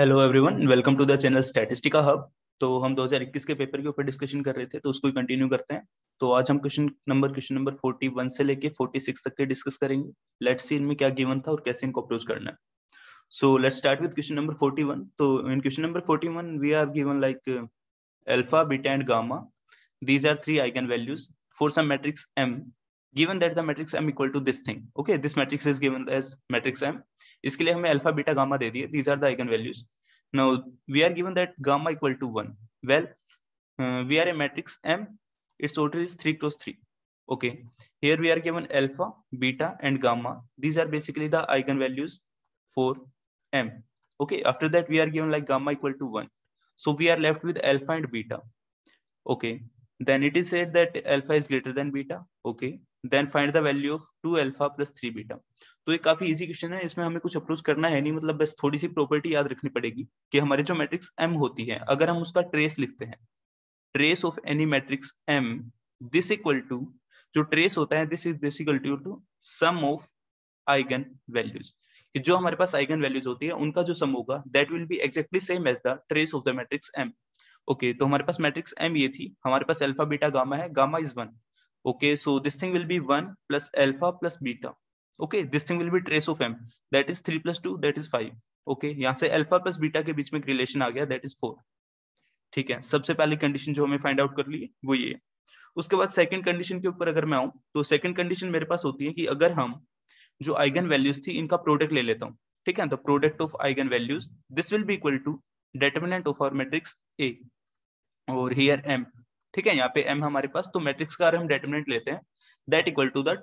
Hello everyone, welcome to the channel statistica hub. तो हम 2021 के पेपर के ऊपर डिस्कशन कर रहे थे, तो उसको कंटिन्यू करते हैं। तो आज हम क्वेश्चन नंबर 41 से लेके 46 तक के डिस्कस करेंगे। लेट्स सी इनमें क्या गिवन था और कैसे इनको अप्रोच करना है। So let's start with question number 41। तो in question number 41 we are given like alpha, beta and gamma. These are three eigenvalues for some matrix M. Given that the matrix M equal to this thing, okay, this matrix is given as matrix M. इसके लिए हमें alpha beta gamma दे दिए. These are the eigenvalues. Now we are given that gamma equal to 1. Well, we are a matrix M. Its order is 3 cross 3. Okay, here we are given alpha, beta and gamma. These are basically the eigenvalues for M. Okay, after that we are given like gamma equal to 1. So we are left with alpha and beta. Okay, then it is said that alpha is greater than beta. Okay, then find the value of 2 alpha plus 3 beta. तो ये काफी easy question है, इसमें हमें कुछ approach करना है नहीं, मतलब बस थोड़ी सी प्रॉपर्टी याद रखनी पड़ेगी कि हमारे जो मैट्रिक्स M होती है, अगर हम उसका ट्रेस लिखते हैं, trace of any matrix M, this equal to, जो ट्रेस होता है this is basically to sum of eigenvalues. जो हमारे पास आइगन वैल्यूज होती है उनका जो सम होगा that will be exactly same as the trace of the matrix M. Okay, तो हमारे पास मैट्रिक्स M ये थी, हमारे पास अल्फा बीटा गामा है, gamma is 1. Okay, so this thing will be 1 plus alpha plus beta. Okay, this thing will be trace of M, that is 3 plus 2 that is 5. Okay, यहाँ से alpha plus beta के बीच में एक relation आ गया, that is 4. ठीक है, सबसे पहली कंडीशन जो हमें फाइंड आउट कर ली वो ये. उसके बाद सेकंड कंडीशन के ऊपर अगर मैं आऊं, तो सेकंड कंडीशन मेरे पास होती है कि अगर हम जो आइगन वैल्यूज थी इनका प्रोडक्ट ले लेता हूं. ठीक है, the product of eigenvalues this will be equal to determinant of our matrix A और हियर M. ठीक है, यहाँ पे M हमारे पास, तो मैट्रिक्स का हम डिटरमिनेंट लेते हैं, that equal to the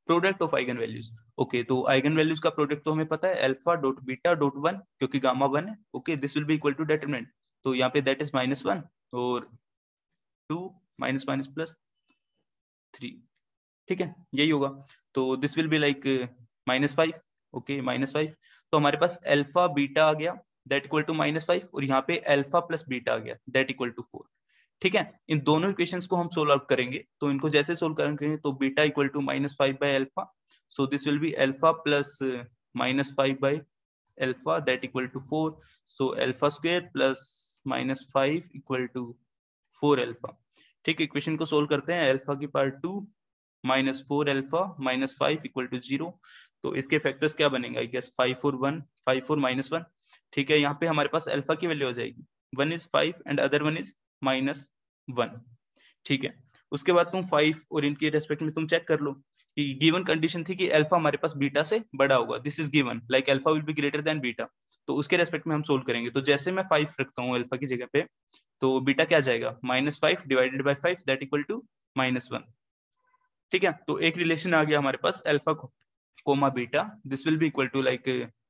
product of eigenvalues. Okay, तो आइगन वैल्यूज का प्रोडक्ट तो हमें पता है अल्फा डॉट बीटा डॉट 1, क्योंकि गामा 1 है. Okay, this will be equal to determinant, तो यहाँ पे दैट इज -1 और 2 माइनस माइनस प्लस 3. ठीक है, यही होगा. तो this will be like -5. Okay, -5. तो हमारे पास अल्फा बीटा आ गया, दैट इक्वल टू -5, और यहाँ पे अल्फा प्लस बीटा आ गया, दैट इक्वल टू 4. ठीक है, इन दोनों इक्वेशंस को हम सोल्व आउट करेंगे, तो इनको जैसे सोल्व करेंगे तो beta equal to -5 by alpha, so this will be alpha plus -5 by alpha, that equal to 4. So alpha square plus -5 equal to 4 alpha. ठीक है, इक्वेशन को सोल्व करते हैं. अल्फा की पावर 2 -4 अल्फा -5 इक्वल टू 0. तो इसके फैक्टर्स क्या बनेंगे? आई गेस 5 और 1, 5 और -1. ठीक है, यहाँ पे हमारे पास अल्फा की वैल्यू हो जाएगी 1 इज 5 एंड अदर 1 इज -1. ठीक है, उसके बाद तुम 5 और इनके रेस्पेक्ट में तुम चेक कर लो कि गिवन कंडीशन थी कि अल्फा हमारे पास बीटा से बड़ा होगा. This is given like alpha will be greater than beta. तो उसके रेस्पेक्ट में हम सोल्व करेंगे. तो जैसे मैं 5 रखता हूँ अल्फा की जगह पे, तो बीटा क्या जाएगा? -5 divided by 5 that equal to -1. ठीक है, तो एक रिलेशन आ गया हमारे पास alpha comma beta, this will be equal to like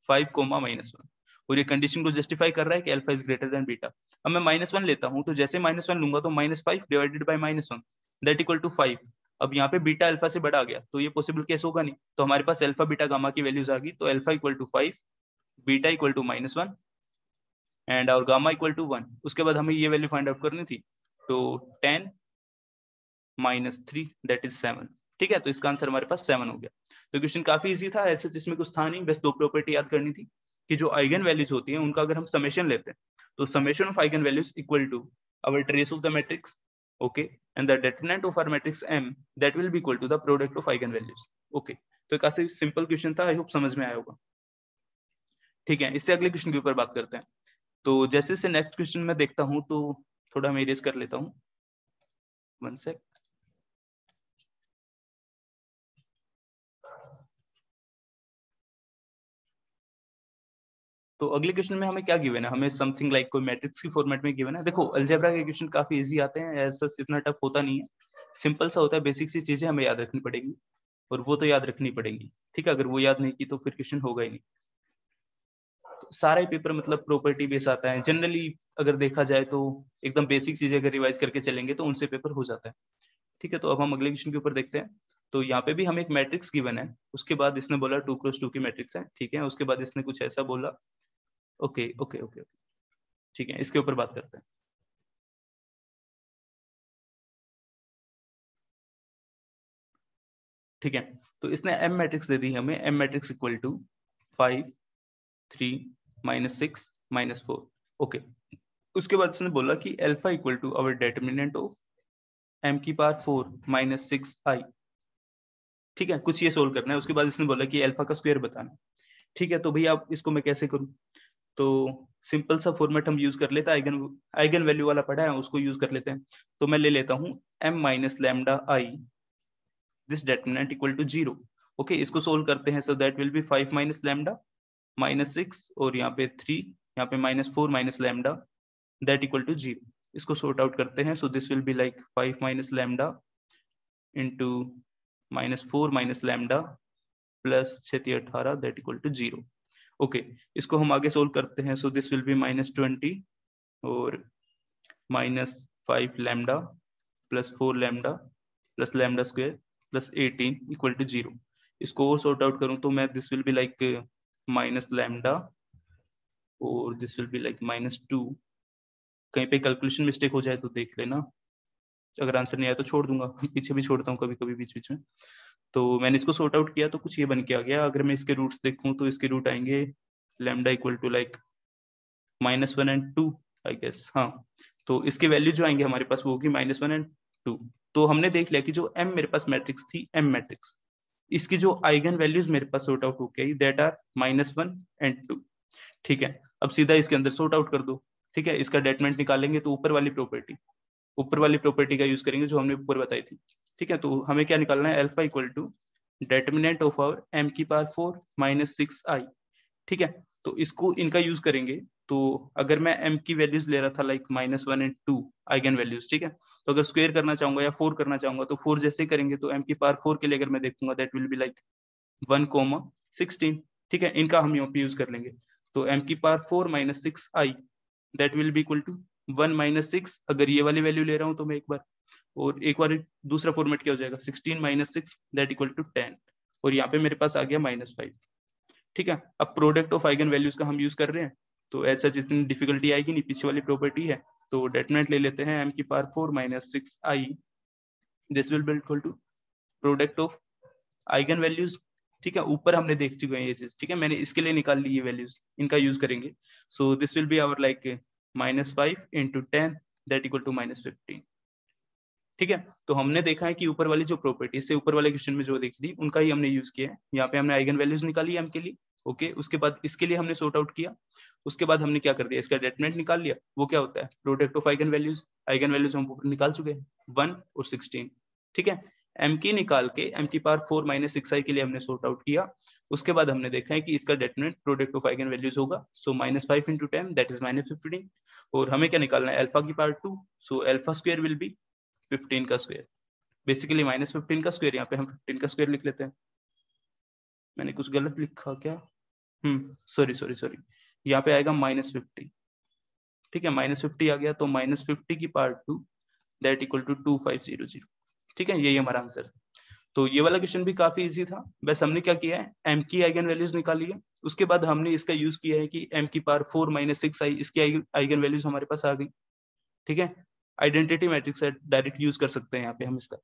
5 comma -1. और ये कंडीशन को जस्टिफाई कर रहा है कि alpha is greater then beta. अब मैं -1 लेता हूं, तो जैसे -1 लूंगा तो -5 divided by -1 that equal to 5. अब यहाँ पे बीटा अल्फा से बड़ा आ गया, तो ये पॉसिबल केस होगा नहीं. तो हमारे पास अल्फा बीटा गामा की वैल्यूज आ गई, तो alpha equal to 5, beta equal to -1 and और गामा इक्वल टू 1. उसके बाद हमें ये वैल्यू फाइंड आउट करनी थी, तो 10 -3 दैट इज 7. ठीक है, तो इसका आंसर हमारे पास 7 हो गया. तो क्वेश्चन काफी इजी था, ऐसे इसमें कुछ था नहीं, बस दो प्रॉपर्टी याद करनी थी कि जो आइगन वैल्यूज होती हैं उनका अगर हम समेशन लेते हैं, तो summation of eigenvalues equal to our trace of the matrix. Okay, and the determinant of our matrix M that will be equal to the product of eigenvalues. Okay, तो काफी simple question था, I hope समझ में आया होगा. ठीक है, इससे अगले क्वेश्चन के ऊपर बात करते हैं. तो जैसे से नेक्स्ट क्वेश्चन में देखता हूं, तो थोड़ा मैं इरेज कर लेता हूं, 1 सेक. तो अगले क्वेश्चन में हमें क्या गिवन है? हमें समथिंग लाइक कोई मैट्रिक्स की फॉर्मेट में गिवन है. देखो, अलजेब्रा के क्वेश्चन काफी इजी आते हैं, ऐसा इतना टफ होता नहीं है, सिंपल सा होता है. बेसिक सी चीजें हमें याद रखनी पड़ेगी, और वो तो याद रखनी पड़ेगी. ठीक है, अगर वो याद नहीं की तो फिर क्वेश्चन होगा ही नहीं. तो सारा ही पेपर मतलब प्रॉपर्टी बेस आता है जनरली, अगर देखा जाए तो एकदम बेसिक चीजें अगर रिवाइज करके चलेंगे तो उनसे पेपर हो जाता है. ठीक है, तो अब हम अगले क्वेश्चन के ऊपर देखते हैं. तो यहाँ पे भी हमें एक मैट्रिक्स गिवन है, उसके बाद इसने बोला 2x2 की मैट्रिक्स है. ठीक है, उसके बाद इसने कुछ ऐसा बोला. ओके ओके ओके, ठीक है, इसके ऊपर बात करते हैं. ठीक है, तो इसने M मैट्रिक्स दे दी हमें. M matrix equal to 5 3 -6 -4। Okay, उसके बाद इसने बोला कि alpha equal to our determinant of m की पावर 4 - 6i। ठीक है, कुछ ये सोल्व करना है। उसके बाद इसने बोला कि अल्फा का स्क्वायर बताना। ठीक है, तो भैया आप इसको मैं कैसे करूं? तो सिंपल सा फॉर्मेट हम यूज कर लेते हैं, आइगन वैल्यू वाला पढ़ा है उसको यूज कर लेते हैं। तो मैं ले लेता हूँ m - lambda i this determinant equal to 0। Okay, इसको सोल्व करते हैं। So that will be 5 - lambda -6 और यहाँ पे 3, यहाँ पे -4 - लैम्डा दैट इक्वल टू 0। इसको सॉर्ट आउट करते हैं। So this will be like 5 - lambda into -4 - lambda plus 6 × 18 that equal to 0। Okay, इसको हम आगे सोल्व करते हैं। सो दिस विल बी -20 और -5 lambda plus 4 lambda plus lambda square plus 18 equal to 0। इसको और सॉर्ट आउट करूं तो मैं this will be like minus lambda और दिस विल बी लाइक -2। कहीं पे कैलकुलेशन मिस्टेक हो जाए तो देख लेना, अगर आंसर नहीं आया तो छोड़ दूंगा, पीछे भी छोड़ता हूँ कभी कभी बीच बीच में। तो मैंने इसको सॉर्ट आउट किया तो कुछ ये बन के आ गया। अगर मैं इसके रूट्स देखूं तो इसके रूट आएंगे लैम्डा इक्वल टू लाइक -1 और 2 आई गेस। हाँ, तो इसके वैल्यू जो आएंगे हमारे पास वो होगी -1 और 2। तो हमने देख लिया कि जो m मेरे पास मैट्रिक्स थी, m मैट्रिक्स, इसकी जो आइगन वैल्यूज मेरे पास सॉर्ट आउट हो गई दैट आर -1 और 2। ठीक है, अब सीधा इसके अंदर सॉर्ट आउट कर दो। ठीक है, इसका डेटमेंट निकालेंगे तो ऊपर वाली प्रॉपर्टी का यूज करेंगे जो हमने ऊपर बताई थी। ठीक है, तो हमें क्या निकालना है? Alpha equal to determinant of our m की पावर 4 - 6i। ठीक है, तो इसको इनका यूज करेंगे। तो अगर मैं m की वैल्यूज ले रहा था लाइक -1 और 2 आइगन वैल्यूज, ठीक है, तो अगर स्क्वायर करना चाहूंगा या 4 करना चाहूंगा तो 4 जैसे करेंगे तो m की पावर 4 के लिए अगर मैं देखूंगा दैट विल बी लाइक 1, 16। ठीक है, इनका हम यहाँ पे यूज कर लेंगे। तो m की power 4 - 6i that will be equal to 1 - 6। अगर ये वाली वैल्यू ले रहा हूँ तो मैं एक बार दूसरा फॉर्मेट क्या हो जाएगा? 16 - 6 दैट इक्वल टू 10 और यहाँ पे मेरे पास आ गया -5। ठीक है, अब प्रोडक्ट ऑफ आइगन वैल्यूज का हम यूज कर रहे हैं तो ऐसा जितनी डिफिकल्टी आएगी नहीं, पीछे वाली प्रॉपर्टी है। तो डेटरमिनेंट ले लेते हैं m की power 4 - 6i this will be equal to product of eigenvalues. ठीक है, ऊपर हमने देख चुके हैं ये चीज। ठीक है, मैंने इसके लिए निकाल ली ये वैल्यूज, इनका यूज करेंगे। So this will be our like -5 × 10 that equal to -15। ठीक है, तो हमने देखा है कि ऊपर वाली जो प्रॉपर्टी से ऊपर वाले क्वेश्चन में जो देखी थी उनका ही हमने यूज किया है। यहाँ पे हमने आइगन वैल्यूज निकाली है m के लिए। ओके, उसके बाद इसके लिए हमने सॉर्ट आउट किया। उसके बाद हमने क्या कर दिया? इसका डेटरमिनेंट निकाल लिया। वो क्या होता है? Product of eigen values. Eigen values हम ऊपर निकाल चुके हैं 1 और 16। ठीक है, m की निकाल के m की पावर 4 - 6i के लिए हमने सॉर्ट आउट किया। उसके बाद हमने देखा है कि इसका determinant product of eigen values होगा। सो -5 × 10 दैट इज -15 और हमें क्या निकालना है? अल्फा की पावर 2। सो अल्फा स्क्वायर विल बी 15 का स्क्वायर। बेसिकली -15 का स्क्वायर, यहाँ पे हम 15 का स्क्वायर लिख लेते हैं। मैंने कुछ गलत लिखा क्या? सॉरी, यहाँ पे आएगा -50। ठीक है, -50 आ गया तो -50 की पावर 2 दैट इक्वल टू 2500। ठीक है, यही हमारा आंसर है। तो ये वाला क्वेश्चन भी काफी इजी था। बस हमने क्या किया है? m की आइगन वैल्यूज निकाली है। उसके बाद हमने इसका यूज किया है कि m की पावर 4 - 6i इसकी आइगन वैल्यूज हमारे पास आ गई। ठीक है, आइडेंटिटी मैट्रिक्स है, डायरेक्ट यूज कर सकते हैं यहाँ पे हम इसका।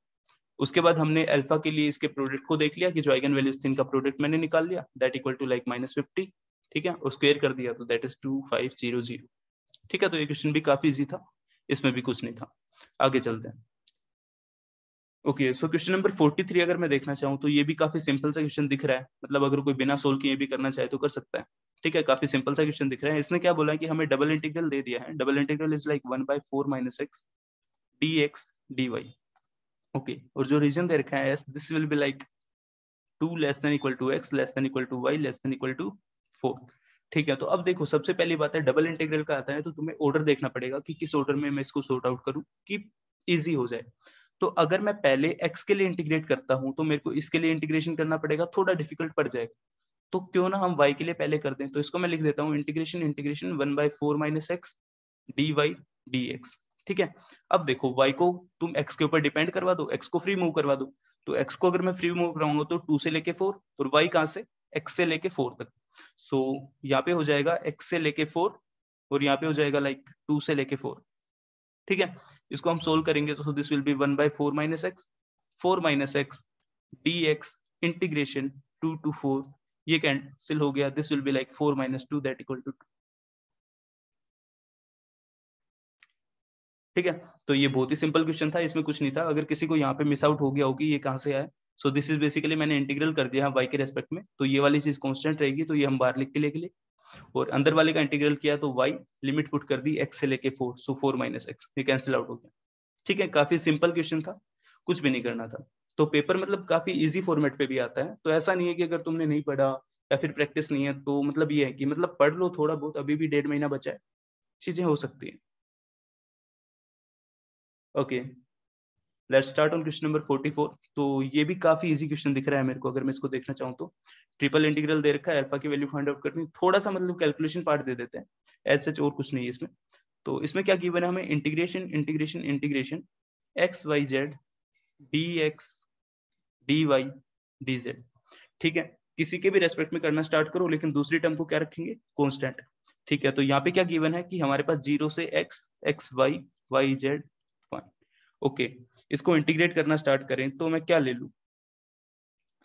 उसके बाद हमने अल्फा के लिए इसके प्रोडक्ट को देख लिया कि जो आइगन वैल्यूज थी इनका प्रोडक्ट मैंने निकाल लिया दैट इक्वल टू लाइक -50। ठीक है, और स्क्वायर कर दिया तो दैट इज 2500। ठीक है, तो ये क्वेश्चन भी काफी इजी था, इसमें भी कुछ नहीं था। आगे चलते हैं। ओके, सो क्वेश्चन नंबर 43 अगर मैं देखना चाहूँ तो ये भी काफी सिंपल सा क्वेश्चन दिख रहा है। मतलब अगर कोई बिना सोल्व किए भी करना चाहे तो कर सकता है। ठीक है, काफी सिंपल सा क्वेश्चन दिख रहा है। इसने क्या बोला है कि हमें डबल इंटीग्रल दे दिया है। Double integral is like 1/4 - x dx dy। Okay, और जो रीजन दे रखा है this will be like 2 < x y 4। ठीक है, तो अब देखो सबसे पहली बात है डबल इंटीग्रल का आता है तो तुम्हें ऑर्डर देखना पड़ेगा कि किस ऑर्डर में मैं इसको सॉर्ट आउट करूं कि इजी हो जाए। तो अगर मैं पहले x के लिए इंटीग्रेट करता हूं तो मेरे को इसके लिए इंटीग्रेशन करना पड़ेगा, थोड़ा डिफिकल्ट पड़ जाएगा। तो क्यों ना हम y के लिए पहले कर दें। तो इसको मैं लिख देता हूँ इंटीग्रेशन 1/4 - x dy dx। ठीक है, अब देखो y को तुम x के ऊपर डिपेंड करवा दो, x को फ्री मूव करवा दो। तो x को अगर मैं फ्री मूव कराऊंगा तो 2 से लेके 4 और y कहां से? x से लेके 4 तक। सो यहाँ पे हो जाएगा x से लेके 4 और यहाँ पे हो जाएगा लाइक 2 से लेके 4। ठीक है, इसको हम सोल्व करेंगे तो this will be 1/4 - x 4 - x dx integration 2 to 4। ये कैंसिल हो गया, this will be like 4 - 2 that equal to 2। ठीक है, तो ये बहुत ही सिंपल क्वेश्चन था, इसमें कुछ नहीं था। अगर किसी को यहाँ पे मिस आउट हो गया होगी ये कहाँ से आया, सो दिस इज बेसिकली मैंने इंटीग्रल कर दिया y के रेस्पेक्ट में, तो ये वाली चीज कांस्टेंट रहेगी, तो ये हम बाहर लिख के लेके, और अंदर वाले का इंटीग्रल किया तो y लिमिट पुट कर दी x से लेके 4, सो 4 - x, ये कैंसिल आउट हो गया। ठीक है, काफी सिंपल क्वेश्चन था, कुछ भी नहीं करना था। तो पेपर मतलब काफी इजी फॉर्मेट पे भी आता है, तो ऐसा नहीं है कि अगर तुमने नहीं पढ़ा या फिर प्रैक्टिस नहीं है तो मतलब ये है कि मतलब पढ़ लो थोड़ा बहुत, अभी भी 1.5 महीना बचा है, चीजें हो सकती है। Okay, let's start on question number 44। तो ये भी काफी इजी क्वेश्चन दिख रहा है मेरे को, अगर मैं इसको देखना चाहूँ तो। ट्रिपल इंटीग्रल दे रखा है, अल्फा की वैल्यू फाइंड आउट करनी, थोड़ा सा मतलब कैलकुलेशन पार्ट दे देते हैं, एज सच और कुछ नहीं है इसमें। तो इसमें क्या गिवन है हमें, integration integration integration X Y Z D X D Y D Z. ठीक है, किसी के भी रेस्पेक्ट में करना स्टार्ट करो, लेकिन दूसरी टर्म को क्या रखेंगे, कांस्टेंट। ठीक है, तो यहाँ पे क्या गिवन है कि हमारे पास 0 से x x y y z 1। Okay, इसको इंटीग्रेट करना स्टार्ट करें तो मैं क्या ले लूं,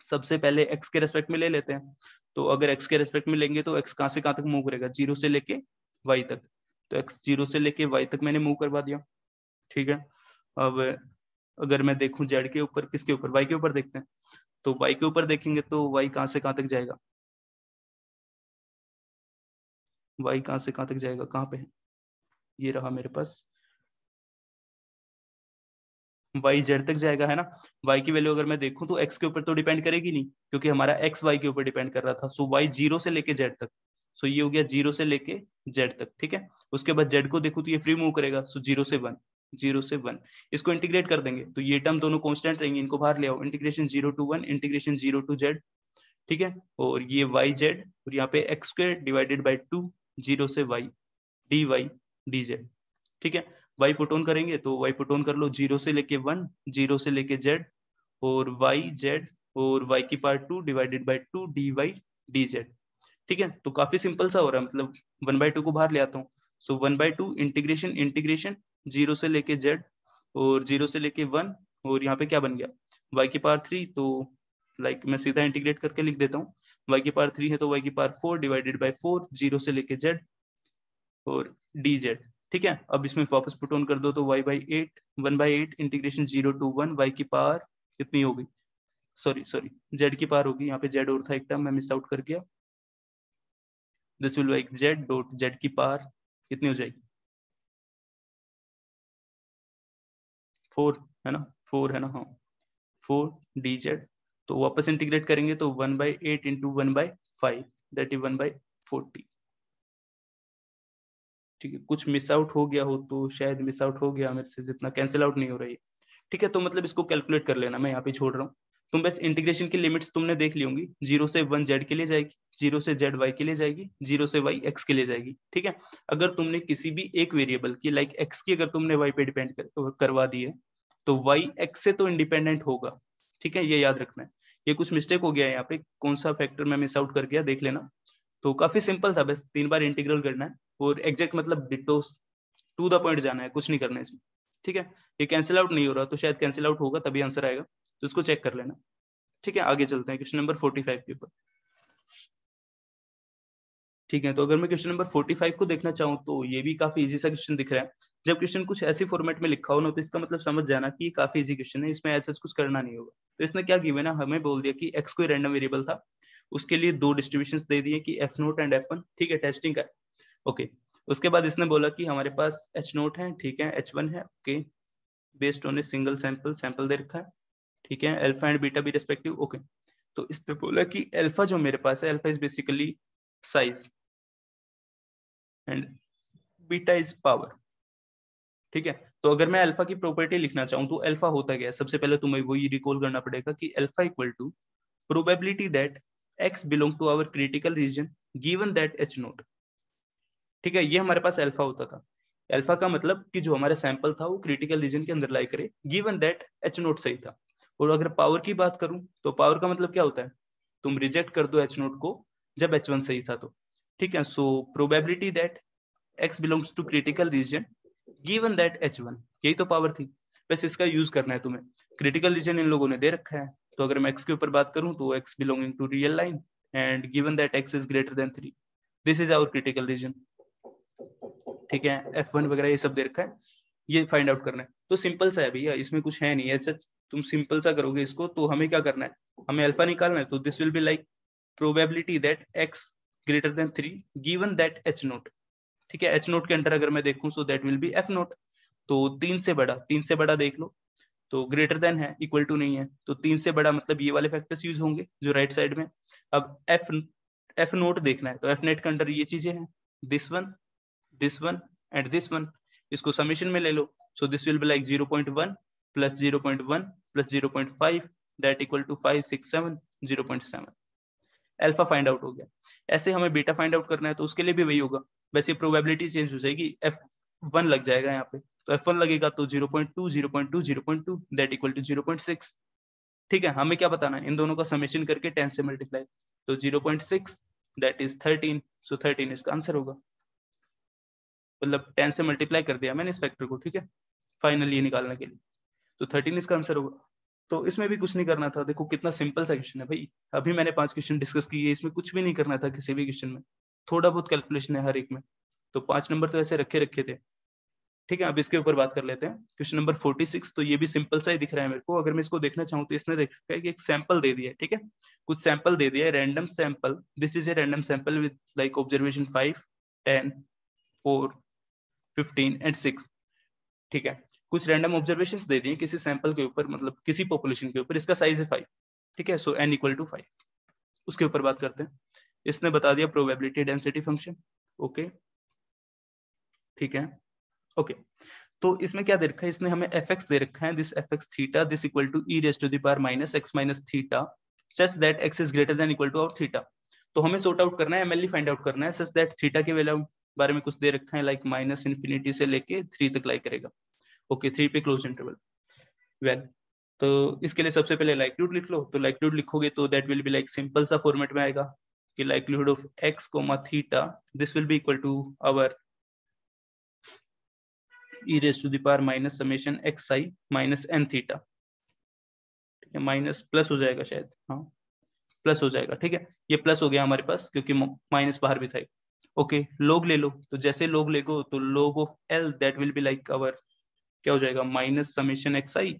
सबसे पहले x के रेस्पेक्ट में ले लेते हैं। तो अगर x के रेस्पेक्ट में लेंगे तो x कहां से कहां तक मूव करेगा, 0 से लेके y तक, तो x 0 से लेके y तक मैंने मूव करवा दिया। ठीक है, अब अगर मैं देखूं z के ऊपर, किसके ऊपर, y के ऊपर देखते हैं। तो y के ऊपर देखेंगे तो y कहां से कहां तक जाएगा, y कहां से कहां तक जाएगा, कहां पे है, ये रहा मेरे पास, y z तक जाएगा, है ना। y की वैल्यू अगर मैं देखूं तो x के ऊपर तो डिपेंड करेगी नहीं, क्योंकि हमारा x y के ऊपर डिपेंड कर रहा था। सो y 0 से लेके z तक, सो ये हो गया 0 से लेके z तक। ठीक है, उसके बाद z को देखूं तो ये फ्री मूव करेगा, सो 0 से 1, 0 से 1, इसको इंटीग्रेट कर देंगे तो ये टर्म दोनों कांस्टेंट रहेंगे, इनको बाहर ले आओ, integration 0 to 1 integration 0 to z। ठीक है, और ये वाई जेड, और यहाँ पे एक्स स्क्वायर डिवाइडेड बाई 2, 0 से y D Y D Z. ठीक है, y पुट ऑन करेंगे तो y पुट ऑन कर लो, 0 से लेके 1, 0 से लेके z, और y z, और y की पावर 2 divided by 2 D Y D Z. ठीक है, तो काफी सिंपल सा हो रहा है, मतलब 1/2 को बाहर ले आता हूँ, सो 1/2 इंटीग्रेशन इंटीग्रेशन 0 से लेके z, और 0 से लेके 1, और यहाँ पे क्या बन गया, y की पावर 3, तो लाइक मैं सीधा इंटीग्रेट करके लिख देता हूँ, y की पावर 3 है तो y की पावर 4 डिवाइडेड बाई 4, 0 से लेके z, और डी जेड। ठीक है, अब इसमें वापस पुट ऑन कर दो तो y/8, 1/8 इंटीग्रेशन 0 to 1, y की पावर कितनी होगी, सॉरी सॉरी z की पावर होगी, यहाँ पे z और था एक टर्म मैं मिस आउट कर गया, this will like z dot z की पावर कितनी हो जाएगी, 4, है ना, 4 है ना, हाँ 4 डी जेड। तो वापस इंटीग्रेट करेंगे तो 1/8 इंटू 1/5, दैट इज 1/40। ठीक है, कुछ मिस आउट हो गया हो तो शायद मिस आउट हो गया मेरे से, जितना कैंसिल आउट नहीं हो रही है। ठीक है, तो मतलब इसको कैलकुलेट कर लेना, मैं यहाँ पे छोड़ रहा हूँ। तुम बस इंटीग्रेशन की लिमिट्स तुमने देख ली होंगी, 0 से 1 जेड के लिए जाएगी, 0 से जेड वाई के लिए जाएगी, 0 से वाई एक्स के लिए जाएगी। ठीक है, अगर तुमने किसी भी एक वेरिएबल की लाइक एक्स की अगर तुमने वाई पे डिपेंड करवा दी है तो वाई एक्स से तो इंडिपेंडेंट होगा। ठीक है, ये याद रखना है। ये कुछ मिस्टेक हो गया है यहाँ पे, कौन सा फैक्टर मैं मिस आउट कर गया देख लेना। तो काफी सिंपल था, बस 3 बार इंटीग्रल करना है, और एग्जैक्ट मतलब डिटो टू द पॉइंट जाना है, कुछ नहीं करना है इसमें। ठीक है, ये कैंसिल आउट नहीं हो रहा, तो शायद कैंसिल आउट होगा तभी आंसर आएगा, तो इसको चेक कर लेना। ठीक है, आगे चलते हैं क्वेश्चन नंबर 45 के ऊपर। ठीक है, तो अगर मैं क्वेश्चन नंबर 45 को देखना चाहूँ तो ये भी काफी इजी सा क्वेश्चन दिख रहा है। जब क्वेश्चन कुछ ऐसी फॉर्मेट में लिखा हो ना, तो इसका मतलब समझ जाना कि ये काफी इजी क्वेश्चन है, इसमें ऐसा कुछ करना नहीं होगा। तो इसने क्या गिवन है, हमें बोल दिया कि एक्स कोई रैंडम वेरिएबल था, उसके लिए 2 डिस्ट्रीब्यूशंस दे दिए कि f0 एंड f1। ठीक है, टेस्टिंग का। ओके, उसके बाद इसने बोला कि हमारे पास h0 है, ठीक है, h1 है, okay, based on a single sample, sample दे रखा है। ठीक है, अल्फा एंड बीटा भी रेस्पेक्टिव, ओके। तो इसने बोला कि अल्फा जो मेरे पास है, alpha is basically size and beta is power. ठीक है, तो अगर मैं अल्फा की प्रॉपर्टी लिखना चाहूँ तो अल्फा होता क्या है, सबसे पहले तुम्हें वही रिकॉल करना पड़ेगा कि alpha equal to probability that x belong to our critical region given that h0। ठीक है, ये हमारे पास अल्फा होता था। अल्फा का मतलब कि जो हमारा सैंपल था वो क्रिटिकल रीजन के अंदर लाई करे, गिवन दैट h0 सही था। और अगर पावर की बात करूं तो पावर का मतलब क्या होता है, तुम रिजेक्ट कर दो h0 को जब h1 सही था तो। ठीक है, so probability that x belongs to critical region given that h1, यही तो पावर थी। बस इसका यूज करना है तुम्हें, क्रिटिकल रीजन इन लोगों ने दे रखा है, तो अगर मैं x के ऊपर बात करूं तो x belonging to real line and given that x is greater than 3, this is our critical region. ठीक है, F1 वगैरह ये सब दे रखा है, ये फाइंड आउट करना है। तो सिंपल सा है भैया, इसमें कुछ है नहीं, ऐसा तुम सिंपल सा करोगे इसको। तो हमें क्या करना है, हमें अल्फा निकालना है। तो this will be like probability that x greater than 3 given that h note. ठीक है, h नोट के अंदर अगर मैं देखूं सो that will B f note. तो 3 से बड़ा देख लो, तो ग्रेटर देन है, इक्वल टू नहीं है। तो 3 से बड़ा मतलब ये वाले फैक्टर्स यूज होंगे जो राइट साइड में। अब f नोट देखना है, तो f नेट के अंदर ये चीजें हैं, this one and this one. इसको समेशन में ले लो। So this will be like 0.1 plus 0.1 plus 0.5 that equal to 5 6 7 0.7। Alpha find out हो गया। ऐसे हमें बीटा फाइंड आउट करना है, तो उसके लिए भी वही होगा। वैसे प्रोबेबिलिटी चेंज हो जाएगी, f1 लग जाएगा यहाँ पे। तो f1 लगेगा तो 0.2 0.2 0.2 दैट इक्वल टू 0.6। ठीक है, हमें क्या बताना है, इन दोनों का समेशन करके 10 से मल्टीप्लाई। तो 0.6 दैट इज 13। सो 13 इसका आंसर होगा। मतलब 10 से मल्टीप्लाई कर दिया मैंने इस फैक्टर को। ठीक है, फाइनल ये निकालने के लिए। तो 13 इसका आंसर होगा। तो इसमें भी कुछ नहीं करना था, देखो कितना सिंपल सा क्वेश्चन है भाई। अभी मैंने 5 क्वेश्चन डिस्कस किए, इसमें कुछ भी नहीं करना था किसी भी क्वेश्चन में। थोड़ा बहुत कैलकुलेशन है हर एक में। तो 5 नंबर तो ऐसे रखे थे। ठीक है, अब इसके ऊपर बात कर लेते हैं। क्वेश्चन नंबर 46, तो ये भी सिंपल सा ही दिख रहा है मेरे को। अगर मैं इसको देखना चाहूँ तो इसने देखा है कि एक सैंपल दे दिया है। ठीक है, कुछ सैंपल दे दिया है, random sample. This is a random sample with like observation 5 10 4 15 and 6। ठीक है, कुछ रैंडम ऑब्जर्वेशंस दे दिए किसी सैंपल के ऊपर, मतलब किसी पॉपुलेशन के ऊपर। इसका साइज है 5। ठीक है, सो n इक्वल टू 5। उसके ऊपर बात करते हैं। इसने बता दिया प्रोबेबिलिटी डेंसिटी फंक्शन। ओके, ठीक है, ओके। तो इसमें क्या दे रखा है, इसने हमें fx दे रखा है, this fx theta this equal to e raise to the power minus x minus theta such that x is greater than equal to और थीटा। तो हमें सॉर्ट आउट करना है, एमएलई फाइंड आउट करना है। सच दैट थीटा के value बारे में कुछ दे रखा है, लाइक माइनस इन्फिनिटी से लेके 3 तक लाई करेगा। ओके, 3 पे क्लोज इंटरवल। वेल, तो इसके लिए सबसे पहले लाइक्लीहुड लिख लो। तो लाइक्लीहुड लिखोगे तो that will be like simple सा फॉर्मेट में आएगा कि likelihood of x comma theta this will be equal to our e raise to the power minus summation xi minus n theta. ठीक है, माइनस प्लस हो जाएगा शायद, हाँ प्लस हो जाएगा। ठीक है, ये प्लस हो गया हमारे पास क्योंकि माइनस बाहर भी था। ओके, लोग ले लो। तो जैसे लोग लेगो तो log of l that will be like our क्या हो जाएगा, minus summation xi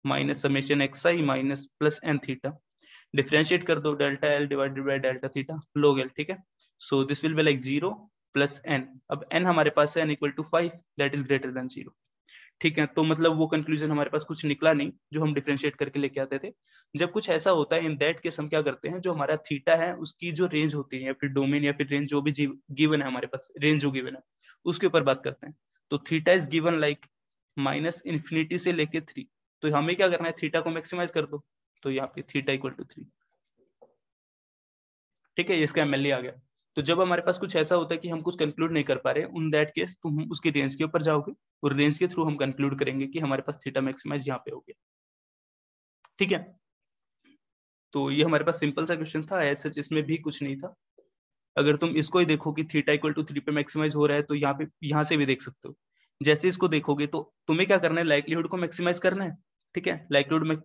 minus summation xi minus plus n theta. Differentiate कर दो, delta L divided by delta theta log L. ठीक है, so this will be like 0 plus n। अब n हमारे पास है n equal to 5 that is greater than 0। ठीक है, तो मतलब वो कंक्लूजन हमारे पास कुछ निकला नहीं जो हम डिफरेंशिएट करके लेके आते थे। जब कुछ ऐसा होता है इन दैट केस हम क्या करते हैं, जो हमारा थीटा है उसकी जो रेंज होती है या फिर डोमेन या फिर रेंज जो भी गिवन है हमारे पास, रेंज जो गिवन है उसके ऊपर बात करते हैं। तो theta is given like minus infinity से लेके 3। तो हमें क्या करना है, थीटा को मैक्सिमाइज कर दो। तो यहाँ पे थीटा इक्वल टू 3। ठीक है, इसका एमएलए आ गया। तो जब हमारे पास कुछ ऐसा होता है कि हम कुछ कंक्लूड नहीं कर पा रहे, उन दैट केस तो हम उसकी रेंज के ऊपर जाओगे और रेंज के थ्रू हम कंक्लूड करेंगे कि हमारे पास थीटा मैक्सिमाइज यहाँ पे हो गया। ठीक है, तो ये हमारे पास सिंपल सा क्वेश्चन था, एज सच इसमें भी कुछ नहीं था। अगर तुम इसको ही देखो कि थीटा इक्वल टू 3 पे मैक्सिमाइज हो रहा है, तो यहाँ पे यहाँ से भी देख सकते हो। जैसे इसको देखोगे तो तुम्हें क्या करना है, लाइक्लीहुड को मैक्सिमाइज करना है। ठीक है, लाइक्लीहुड में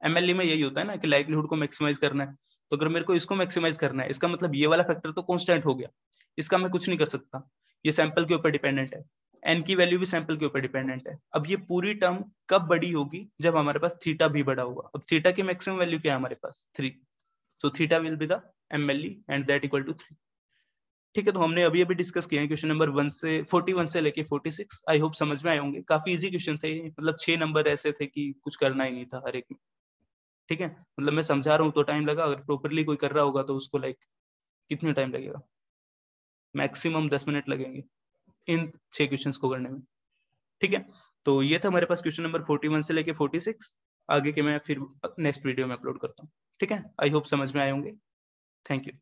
एमएलए में यही होता है ना कि लाइक्लीहुड को मैक्सिमाइज करना है। तो अगर मेरे को इसको मैक्सिमाइज करना है, इसका मतलब ये वाला फैक्टर तो कांस्टेंट हो गया, इसका मैं कुछ नहीं कर सकता, ये सैंपल के ऊपर डिपेंडेंट है। एन की वैल्यू भी सैंपल के ऊपर डिपेंडेंट है। अब ये पूरी टर्म कब बड़ी होगी, जब हमारे पास थीटा भी बड़ा होगा। अब थीटा की मैक्सिमम वैल्यू क्या है हमारे पास, 3। So theta will be the MLE and that equal to 3। ठीक है, तो हमने अभी अभी डिस्कस किया है क्वेश्चन नंबर 41 से लेके 46। आई होप समझ में आए होंगे। काफी इजी क्वेश्चन थे, मतलब 6 नंबर ऐसे थे कि कुछ करना ही नहीं था हर एक में। ठीक है, मतलब मैं समझा रहा हूँ तो टाइम लगा, अगर प्रॉपरली कोई कर रहा होगा तो उसको लाइक कितना टाइम लगेगा, मैक्सिमम 10 मिनट लगेंगे इन 6 क्वेश्चंस को करने में। ठीक है, तो ये था हमारे पास क्वेश्चन नंबर 41 से लेके 46। आगे के मैं फिर नेक्स्ट वीडियो में अपलोड करता हूँ। ठीक है, आई होप समझ में आए होंगे। Thank you.